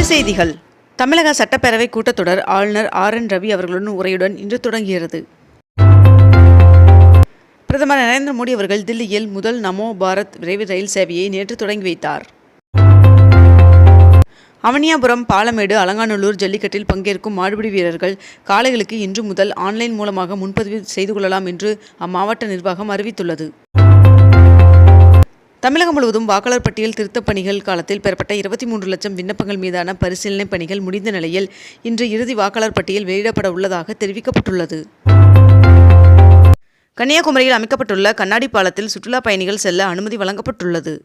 செய்திகள். தமிழக சட்டப்பேரவை கூட்டத்தொடர் ஆளுநர் RN ரவி அவர்களுடன் உரையுடன் இன்று தொடங்குகிறது. பிரதமர் நரேந்திர மோடி அவர்கள் தில்லியில் முதல் நமோ பாரத் விரைவு ரயில் சேவையை நேற்று தொடங்கி வைத்தார். அவனியாபுரம், பாலமேடு, அலங்காநல்லூர் ஜல்லிக்கட்டில் பங்கேற்கும் மாடுபிடி வீரர்கள் காளைகளுக்கு இன்று முதல் ஆன்லைன் மூலமாக முன்பதிவு செய்து கொள்ளலாம் என்று அம்மாவட்ட நிர்வாகம் அறிவித்துள்ளது. தமிழகம் முழுவதும் வாக்காளர் பட்டியல் திருத்தப் பணிகள் காலத்தில் பெறப்பட்ட 23 லட்சம் விண்ணப்பங்கள் மீதான பரிசீலனை பணிகள் முடிந்த நிலையில் இன்று இறுதி வாக்காளர் பட்டியல் வெளியிடப்பட உள்ளதாக தெரிவிக்கப்பட்டுள்ளது. கன்னியாகுமரியில் அமைக்கப்பட்டுள்ள கண்ணாடி பாலத்தில் சுற்றுலா பயணிகள் செல்ல அனுமதி வழங்கப்பட்டுள்ளது.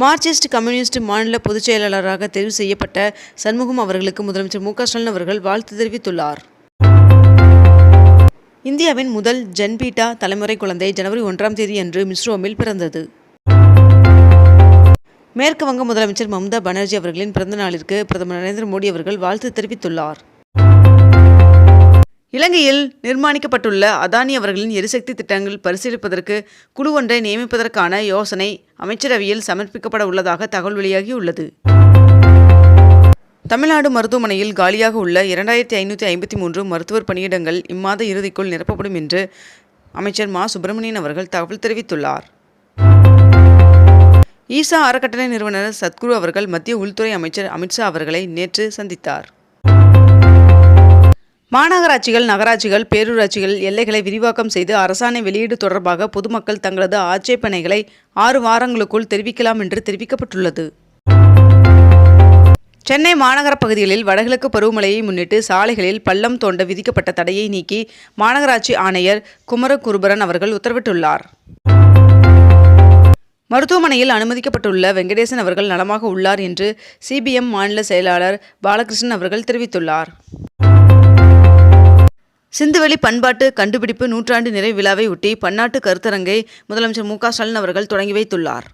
மார்க்சிஸ்ட் கம்யூனிஸ்ட் மாநில பொதுச் செயலாளராக தேர்வு செய்யப்பட்ட சண்முகம் அவர்களுக்கு முதலமைச்சர் மு.க.ஸ்டாலின் அவர்கள் வாழ்த்து தெரிவித்துள்ளார். இந்தியாவின் முதல் ஜன்பீட்டா தலைமுறை குழந்தை ஜனவரி 1ஆம் தேதி அன்று மிஸ்ரோமில் பிறந்தது. மேற்கு வங்க முதலமைச்சர் மம்தா பானர்ஜி அவர்களின் பிறந்த நாளிற்கு பிரதமர் நரேந்திர மோடி அவர்கள் வாழ்த்து தெரிவித்துள்ளார். இலங்கையில் நிர்மாணிக்கப்பட்டுள்ள அதானி அவர்களின் எரிசக்தி திட்டங்கள் பரிசீலிப்பதற்கு குழு ஒன்றை நியமிப்பதற்கான யோசனை அமைச்சரவையில் சமர்ப்பிக்கப்பட உள்ளதாக தகவல் வெளியாகியுள்ளது. தமிழ்நாடு மருத்துவமனையில் காலியாக உள்ள 2553 மருத்துவர் பணியிடங்கள் இம்மாத இறுதிக்குள் நிரப்பப்படும் என்று அமைச்சர் மா. சுப்பிரமணியன் அவர்கள் தகவல் தெரிவித்துள்ளார். ஈசா அறக்கட்டளை நிறுவனர் சத்குரு அவர்கள் மத்திய உள்துறை அமைச்சர் அமித்ஷா அவர்களை நேற்று சந்தித்தார். மாநகராட்சிகள், நகராட்சிகள், பேரூராட்சிகள் எல்லைகளை விரிவாக்கம் செய்து அரசாணை வெளியீடு தொடர்பாக பொதுமக்கள் தங்களது ஆட்சேபனைகளை 6 வாரங்களுக்குள் தெரிவிக்கலாம் என்று தெரிவிக்கப்பட்டுள்ளது. சென்னை மாநகர பகுதிகளில் வடகிழக்கு பருவமழையை முன்னிட்டு சாலைகளில் பள்ளம் தோண்ட விதிக்கப்பட்ட தடையை நீக்கி மாநகராட்சி ஆணையர் குமரகுருபரன் அவர்கள் உத்தரவிட்டுள்ளார். மருத்துவமனையில் அனுமதிக்கப்பட்டுள்ள வெங்கடேசன் அவர்கள் நலமாக உள்ளார் என்று CPM மாநில செயலாளர் பாலகிருஷ்ணன் அவர்கள் தெரிவித்துள்ளார். சிந்துவெளி பண்பாட்டு கண்டுபிடிப்பு 100ஆண்டு நிறைவு விழாவை ஒட்டி பன்னாட்டு கருத்தரங்கை முதலமைச்சர் மு.க.ஸ்டாலின் அவர்கள் தொடங்கி வைத்துள்ளார்.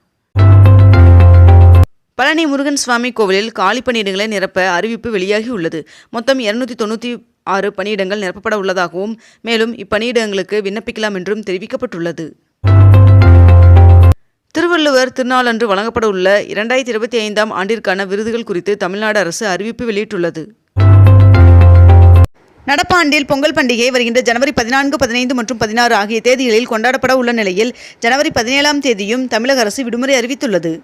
பழனி முருகன் சுவாமி கோவிலில் காலி பணியிடங்களை நிரப்ப அறிவிப்பு வெளியாகியுள்ளது. மொத்தம் 296 பணியிடங்கள் நிரப்பப்பட உள்ளதாகவும் மேலும் இப்பணியிடங்களுக்கு விண்ணப்பிக்கலாம் என்றும் தெரிவிக்கப்பட்டுள்ளது. திருவள்ளுவர் திருநாளன்று வழங்கப்பட உள்ள 2025ஆம் ஆண்டிற்கான விருதுகள் குறித்து தமிழ்நாடு அரசு அறிவிப்பு வெளியிட்டுள்ளது. நடப்பாண்டில் பொங்கல் பண்டிகை வருகின்ற ஜனவரி 14, 15 மற்றும் 16 ஆகிய தேதிகளில் கொண்டாடப்பட உள்ள நிலையில் ஜனவரி 17ஆம் தேதியும் தமிழக அரசு விடுமுறை அறிவித்துள்ளது.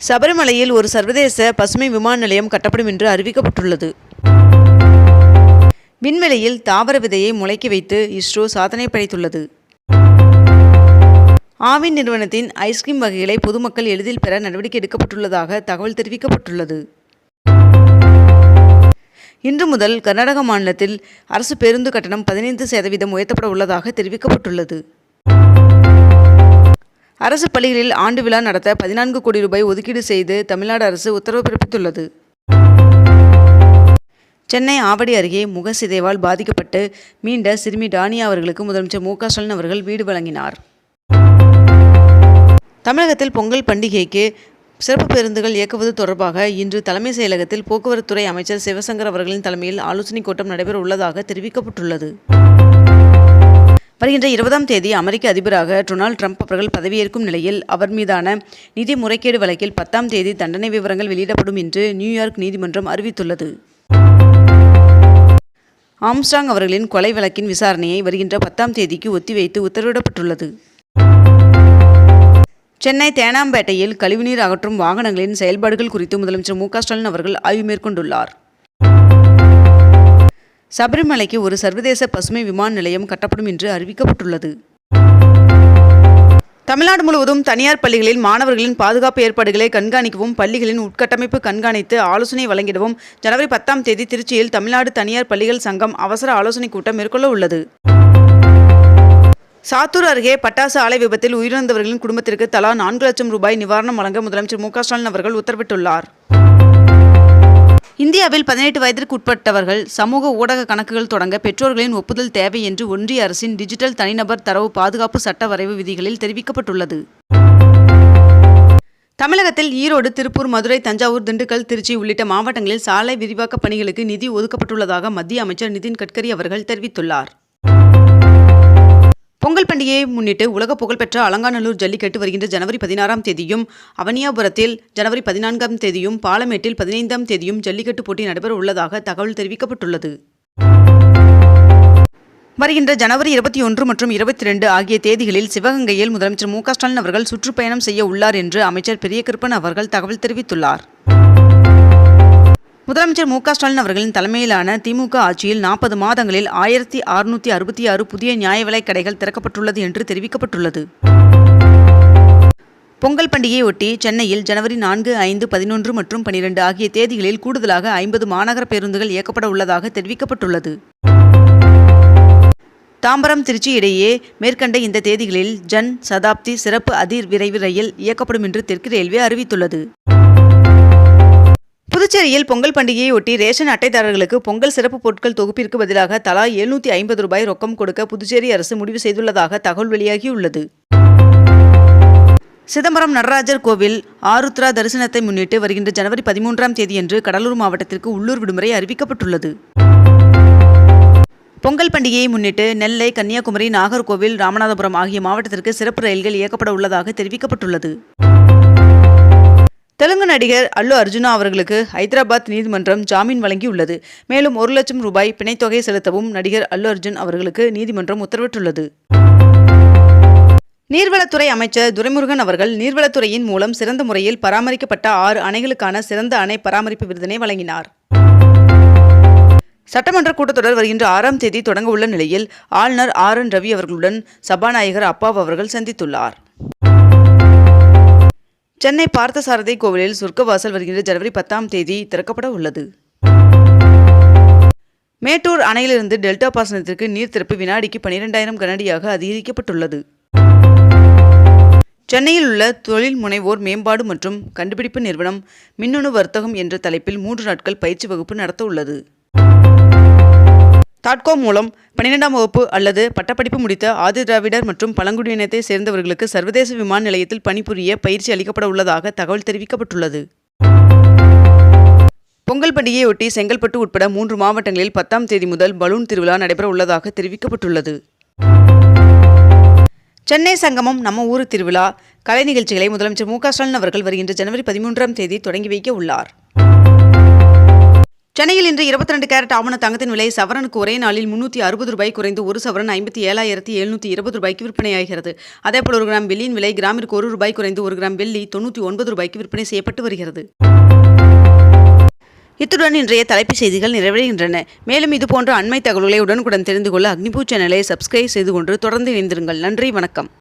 சபரிமலையில் ஒரு சர்வதேச பசுமை விமான நிலையம் கட்டப்படும் என்று அறிவிக்கப்பட்டுள்ளது. விண்வெளியில் தாவர விதையை முளைக்க வைத்து இஸ்ரோ சாதனை படைத்துள்ளது. ஆவின் நிறுவனத்தின் ஐஸ்கிரீம் வகைகளை பொதுமக்கள் எளிதில் பெற நடவடிக்கை எடுக்கப்பட்டுள்ளதாக தகவல் தெரிவிக்கப்பட்டுள்ளது. இன்று முதல் கர்நாடக மாநிலத்தில் அரசு பேருந்து கட்டணம் 15% உயர்த்தப்பட உள்ளதாக தெரிவிக்கப்பட்டுள்ளது. அரசு பள்ளிகளில் ஆண்டு விழா நடத்த 14 கோடி ரூபாய் ஒதுக்கீடு செய்து தமிழ்நாடு அரசு உத்தரவு பிறப்பித்துள்ளது. சென்னை ஆவடி அருகே முகசிதைவால் பாதிக்கப்பட்டு மீண்ட சிறுமி டானியா அவர்களுக்கு முதலமைச்சர் மு.க.ஸ்டாலின் அவர்கள் வீடு வழங்கினார். தமிழகத்தில் பொங்கல் பண்டிகைக்கு சிறப்பு பேருந்துகள் இயக்குவது தொடர்பாக இன்று தலைமைச் செயலகத்தில் போக்குவரத்துறை அமைச்சர் சிவசங்கர் அவர்களின் தலைமையில் ஆலோசனைக் கூட்டம் நடைபெற உள்ளதாக தெரிவிக்கப்பட்டுள்ளது. வருகின்ற 20ஆம் தேதி அமெரிக்க அதிபராக டொனால்ட் ட்ரம்ப் அவர்கள் பதவியேற்கும் நிலையில் அவர் மீதான நிதி முறைகேடு வழக்கில் 10ஆம் தேதி தண்டனை விவரங்கள் வெளியிடப்படும் என்று நியூயார்க் நீதிமன்றம் அறிவித்துள்ளது. ஆம்ஸ்ட்ராங் அவர்களின் கொலை வழக்கின் விசாரணையை வருகின்ற 10ஆம் தேதிக்கு ஒத்திவைத்து உத்தரவிடப்பட்டுள்ளது. சென்னை தேனாம்பேட்டையில் கழிவுநீர் அகற்றும் வாகனங்களின் செயல்பாடுகள் குறித்து முதலமைச்சர் மு.க.ஸ்டாலின் அவர்கள் ஆய்வு மேற்கொண்டுள்ளார். சபரிமலைக்கு ஒரு சர்வதேச பசுமை விமான நிலையம் கட்டப்படும் என்று அறிவிக்கப்பட்டுள்ளது. தமிழ்நாடு முழுவதும் தனியார் பள்ளிகளில் மாணவர்களின் பாதுகாப்பு ஏற்பாடுகளை கண்காணிக்கவும் பள்ளிகளின் உட்கட்டமைப்பு கண்காணித்து ஆலோசனை வழங்கிடவும் ஜனவரி 10ஆம் தேதி திருச்சியில் தமிழ்நாடு தனியார் பள்ளிகள் சங்கம் அவசர ஆலோசனைக் கூட்டம் மேற்கொள்ள உள்ளது. சாத்தூர் அருகே பட்டாசு ஆலை விபத்தில் உயிரிழந்தவர்களின் குடும்பத்திற்கு தலா 4 லட்சம் ரூபாய் நிவாரணம் வழங்க முதலமைச்சர் மு.க.ஸ்டாலின் அவர்கள் உத்தரவிட்டுள்ளார். இந்தியாவில் 18 வயதிற்கு உட்பட்டவர்கள் சமூக ஊடக கணக்குகள் தொடங்க பெற்றோர்களின் ஒப்புதல் தேவை என்று ஒன்றிய அரசின் டிஜிட்டல் தனிநபர் தரவு பாதுகாப்பு சட்ட வரைவு விதிகளில் தெரிவிக்கப்பட்டுள்ளது. தமிழகத்தில் ஈரோடு, திருப்பூர், மதுரை, தஞ்சாவூர், திண்டுக்கல், திருச்சி உள்ளிட்ட மாவட்டங்களில் சாலை விரிவாக்க பணிகளுக்கு நிதி ஒதுக்கப்பட்டுள்ளதாக மத்திய அமைச்சர் நிதின் கட்கரி அவர்கள் தெரிவித்துள்ளார். பொங்கல் பண்டிகையை முன்னிட்டு உலக புகழ்பெற்ற அலங்காநல்லூர் ஜல்லிக்கட்டு வருகின்ற ஜனவரி 16ஆம் தேதியும், அவனியாபுரத்தில் ஜனவரி 14ஆம் தேதியும், பாலமேட்டில் 15ஆம் தேதியும் ஜல்லிக்கட்டு போட்டி நடைபெற உள்ளதாக தகவல் தெரிவிக்கப்பட்டுள்ளது. வருகின்ற ஜனவரி 21 மற்றும் 22 ஆகிய தேதிகளில் சிவகங்கையில் முதலமைச்சர் மு.க. ஸ்டாலின் அவர்கள் சுற்றுப்பயணம் செய்ய உள்ளார் என்று அமைச்சர் பெரியகருப்பன் அவர்கள் தகவல் தெரிவித்துள்ளார். முதலமைச்சர் மு.க. ஸ்டாலின் அவர்களின் தலைமையிலான திமுக ஆட்சியில் 40 மாதங்களில் 1666 புதிய நியாய விலைக் கடைகள் திறக்கப்பட்டுள்ளது என்று தெரிவிக்கப்பட்டுள்ளது. பொங்கல் பண்டிகையை ஒட்டி சென்னையில் ஜனவரி 4, 5, 11 மற்றும் 12 ஆகிய தேதிகளில் கூடுதலாக 50 மாநகர பேருந்துகள் இயக்கப்பட உள்ளதாக தெரிவிக்கப்பட்டுள்ளது. தாம்பரம் திருச்சி இடையே மேற்கண்ட இந்த தேதிகளில் ஜன் சதாப்தி சிறப்பு அதிர் விரைவு ரயில் இயக்கப்படும் என்று தெற்கு ரயில்வே அறிவித்துள்ளது. புதுச்சேரியில் பொங்கல் பண்டிகையை ஒட்டி ரேஷன் அட்டைதாரர்களுக்கு பொங்கல் சிறப்பு பொருட்கள் தொகுப்பிற்கு பதிலாக தலா ₹750 ரொக்கம் கொடுக்க புதுச்சேரி அரசு முடிவு செய்துள்ளதாக தகவல் வெளியாகியுள்ளது. சிதம்பரம் நடராஜர் கோவில் ஆருத்ரா தரிசனத்தை முன்னிட்டு வருகின்ற ஜனவரி 13ஆம் தேதியன்று கடலூர் மாவட்டத்திற்கு உள்ளூர் விடுமுறை அறிவிக்கப்பட்டுள்ளது. பொங்கல் பண்டிகையை முன்னிட்டு நெல்லை, கன்னியாகுமரி, நாகர்கோவில், ராமநாதபுரம் ஆகிய மாவட்டத்திற்கு சிறப்பு ரயில்கள் இயக்கப்பட உள்ளதாக தெரிவிக்கப்பட்டுள்ளது. தெலுங்கு நடிகர் அல்லு அர்ஜுனா அவர்களுக்கு ஹைதராபாத் நீதிமன்றம் ஜாமீன் வழங்கியுள்ளது. மேலும் ₹1,00,000 பிணைத்தொகை செலுத்தவும் நடிகர் அல்லு அர்ஜுன் அவர்களுக்கு நீதிமன்றம் உத்தரவிட்டுள்ளது. நீர்வளத்துறை அமைச்சர் துரைமுருகன் அவர்கள் நீர்வளத்துறையின் மூலம் சிறந்த முறையில் பராமரிக்கப்பட்ட 6 அணைகளுக்கான சிறந்த அணை பராமரிப்பு விருதினை வழங்கினார். சட்டமன்ற கூட்டத்தொடர் வருகின்ற 6ஆம் தேதி தொடங்க உள்ள நிலையில் ஆளுநர் RN ரவி அவர்களுடன் சபாநாயகர் அப்பாவு அவர்கள் சந்தித்துள்ளார். சென்னை பார்த்தசாரதி கோவிலில் சொர்க்கவாசல் வருகின்ற ஜனவரி 10ஆம் தேதி திறக்கப்பட உள்ளது. மேட்டூர் அணையிலிருந்து டெல்டா பாசனத்திற்கு நீர் திறப்பு வினாடிக்கு 12,000 கனஅடியாக அதிகரிக்கப்பட்டுள்ளது. சென்னையில் உள்ள தொழில் முனைவோர் மேம்பாடு மற்றும் கண்டுபிடிப்பு நிறுவனம் மின்னணு வர்த்தகம் என்ற தலைப்பில் 3 நாட்கள் பயிற்சி வகுப்பு நடத்த உள்ளது. தாட்கோ மூலம் 12ஆம் வகுப்பு அல்லது பட்டப்படிப்பு முடித்த ஆதிதிராவிடர் மற்றும் பழங்குடியினத்தை சேர்ந்தவர்களுக்கு சர்வதேச விமான நிலையத்தில் பணிபுரிய பயிற்சி அளிக்கப்பட உள்ளதாக தகவல் தெரிவிக்கப்பட்டுள்ளது. பொங்கல் பண்டிகையொட்டி செங்கல்பட்டு உட்பட 3 மாவட்டங்களில் 10ஆம் தேதி முதல் பலூன் திருவிழா நடைபெற உள்ளதாக தெரிவிக்கப்பட்டுள்ளது. சென்னை சங்கமம் நம்ம ஊர் திருவிழா கலை நிகழ்ச்சிகளை முதலமைச்சர் மு.க. ஸ்டாலின் அவர்கள் வருகின்ற ஜனவரி 13ஆம் தேதி தொடங்கி வைக்க உள்ளார். சென்னையில் இன்று 22 கேரட் ஆவண தங்கத்தின் விலை சவரனுக்கு ஒரே நாளில் ₹360 குறைந்து ஒரு சவரன் ₹57,720 விற்பனையாகிறது. அதேபோல் 1 கிராம் வெள்ளியின் விலை கிராமிற்கு ₹1 குறைந்து 1 கிராம் வெள்ளி ₹99 விற்பனை செய்யப்பட்டு வருகிறது. இத்துடன் இன்றைய தலைப்புச் செய்திகள் நிறைவடைகின்றன. மேலும் இதுபோன்ற அண்மை தகவல்களை உடனுக்குடன் தெரிந்து கொள்ள அக்னிபூ சேனலை சப்ஸ்கிரைப் செய்து கொண்டு தொடர்ந்து இணைந்திருங்கள். நன்றி, வணக்கம்.